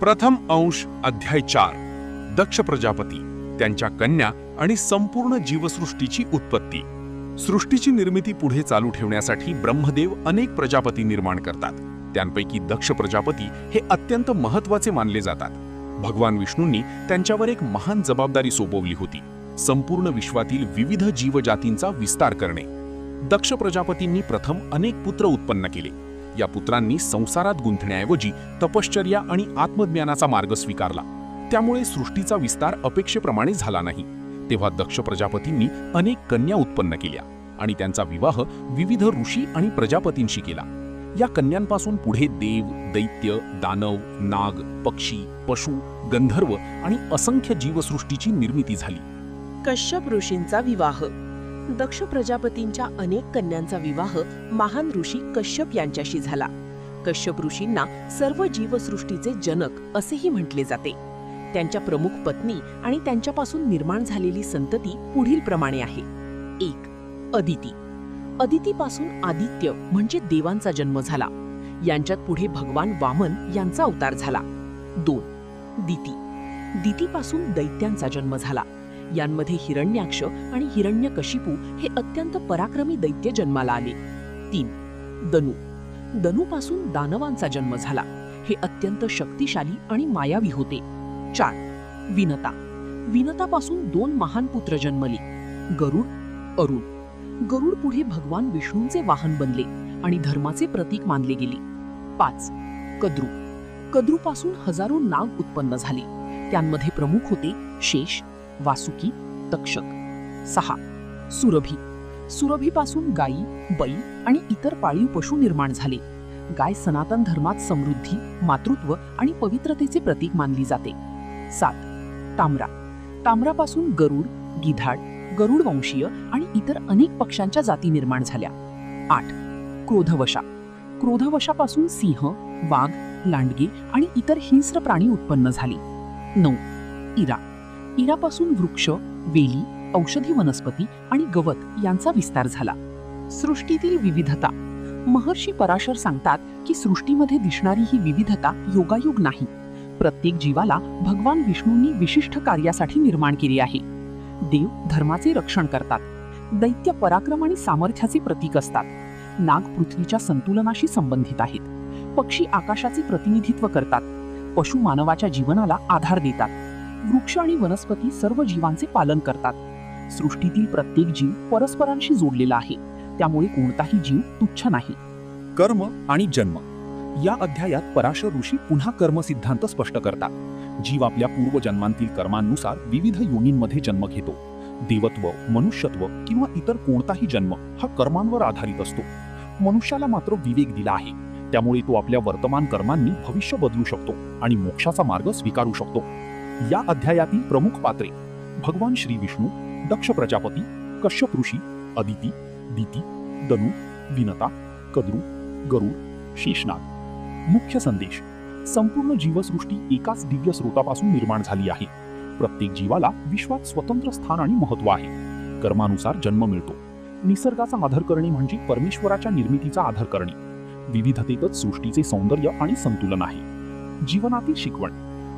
प्रथम अंश अध्याय 4 दक्ष प्रजापती, त्यांच्या कन्या आणि संपूर्ण जीवसृष्टीची उत्पत्ती. सृष्टीची निर्मिती पुढे चालू ठेवण्यासाठी ब्रह्मदेव अनेक प्रजापती निर्माण करतात. त्यांपैकी दक्ष प्रजापती हे अत्यंत महत्त्वाचे मानले जातात. भगवान विष्णूंनी त्यांच्यावर एक महान जबाबदारी सोपवली होती, संपूर्ण विश्वातील विविध जीवजातींचा विस्तार करणे. दक्ष प्रजापतींनी प्रथम अनेक पुत्र उत्पन्न केले. या पुत्रांनी संसारात गुंतण्याऐवजी तपश्चर्या आणि आत्मज्ञानाचा मार्ग स्वीकारला. त्यामुळे सृष्टीचा विस्तार अपेक्षेप्रमाणे झाला नाही. तेव्हा दक्ष प्रजापतींनी अनेक कन्या उत्पन्न केल्या आणि त्यांचा विवाह विविध ऋषी आणि प्रजापतींशी केला. या कन्यांपासून पुढे देव, दैत्य, दानव, नाग, पक्षी, पशु, गंधर्व आणि असंख्य जीवसृष्टीची निर्मिती झाली. कश्यप ऋषींचा विवाह. दक्ष प्रजापतींच्या अनेक कन्यांचा विवाह महान ऋषी कश्यप यांच्याशी झाला. कश्यप ऋषींना सर्व जीवसृष्टीचे जनक असेही म्हटले जाते. त्यांच्या प्रमुख पत्नी आणि त्यांच्यापासून निर्माण झालेली संतती पुढील प्रमाणे आहे. 1. अदिती. अदितीपासून आदित्य म्हणजे देवांचा जन्म झाला. यांच्यात पुढे भगवान वामन यांचा अवतार झाला. 2. दिती. दितीपासून दैत्यांचा जन्म झाला. यांमध्ये हिरण्याक्ष आणि हिरण्यकशिपू हे अत्यंत पराक्रमी दैत्य जन्माला आले. 3. दनू. दनूपासून दानवांचा जन्म झाला. हे अत्यंत शक्तिशाली आणि मायावी होते. 4. विनता. विनतापासून 2 महान पुत्र जन्मले, गरुड, अरुण. गरुड पुढे भगवान विष्णूंचे वाहन बनले आणि धर्माचे प्रतीक मानले गेले. 5. कद्रू. कद्रूपासून हजारो नाग उत्पन्न झाले. त्यांमध्ये प्रमुख होते शेष, वासुकी, तक्षक. 6. सुरभी. सुरभीपासून गायी, बैल आणि इतर पाळीव पशु निर्माण झाले. गाय सनातन धर्मात समृद्धी, मातृत्व आणि पवित्रतेचे प्रतीक मानली जाते. 7. ताम्रा. ताम्रापासून गरुड, गिधाड, गरुड वंशीय आणि इतर अनेक पक्ष्यांच्या जाती निर्माण झाल्या. 8. क्रोधवशा. क्रोधवशापासून सिंह, वाघ, लांडगे आणि इतर हिंस्र प्राणी उत्पन्न झाले. 9. इरा. इरापासून वृक्ष, वेली, औषधी वनस्पती आणि गवत यांचा विस्तार झाला. सृष्टीतील विविधता. महर्षी पराशर सांगतात की सृष्टीमध्ये दिसणारी ही विविधता योगायोग नाही. प्रत्येक जीवाला भगवान विष्णूंनी विशिष्ट कार्यासाठी निर्माण केले आहे. देव धर्माचे रक्षण करतात. दैत्य पराक्रम आणि सामर्थ्याचे प्रतीक असतात. नाग पृथ्वीच्या संतुलनाशी संबंधित आहेत. पक्षी आकाशाचे प्रतिनिधित्व करतात. पशु मानवाच्या जीवनाला आधार देतात. वृक्ष आणि वनस्पती सर्व जीवांचे पालन करतात. सृष्टीतील प्रत्येक जीव परस्परांशी जोडलेला आहे. त्यामुळे कोणताही जीव तुच्छ नाही. कर्म आणि जन्म. या अध्यायात पराशर ऋषी पुन्हा कर्म सिद्धांत स्पष्ट करतात. जीव आपल्या पूर्वजन्मांतील कर्मांनुसार विविध योनींमध्ये जन्म घेतो. देवत्व, मनुष्यत्व किंवा इतर कोणताही जन्म हा कर्मांवर आधारित असतो. मनुष्याला मात्र विवेक दिला आहे. त्यामुळे तो आपल्या वर्तमान कर्मांनी भविष्य बदलू शकतो आणि मोक्षाचा मार्ग स्वीकारू शकतो. या अध्यायातील प्रमुख पात्रे: भगवान श्री विष्णू, दक्ष प्रजापती, कश्यप ऋषी, अदिती, दिती, दनू, विनता, कद्रू, गरुड, शेषनाग. मुख्य संदेश: संपूर्ण जीवसृष्टी एकाच दिव्य स्रोतापासून निर्माण झाली आहे. प्रत्येक जीवाला विश्वात स्वतंत्र स्थान आणि महत्त्व आहे. कर्मानुसार जन्म मिळतो. निसर्गाचा आदर करणे म्हणजे परमेश्वराच्या निर्मितीचा आदर करणे. विविधतेतच सृष्टीचे सौंदर्य आणि संतुलन आहे. जीवनातील शिकवण.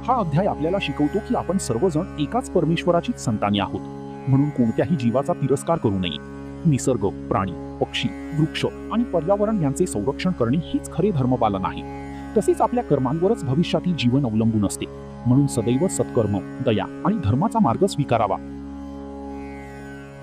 हा अध्याय आपल्याला शिकवतो की आपण सर्वजण एकाच परमेश्वराचीच संताने आहोत. म्हणून कोणत्याही जीवाचा तिरस्कार करू नये. निसर्ग, प्राणी, पक्षी, वृक्ष आणि पर्यावरण यांचे संरक्षण करणे हेच खरे धर्मपालन आहे. तसेच आपल्या कर्मांवरच भविष्यातील जीवन अवलंबून असते. म्हणून सदैव सत्कर्म, दया आणि धर्माचा मार्ग स्वीकारावा.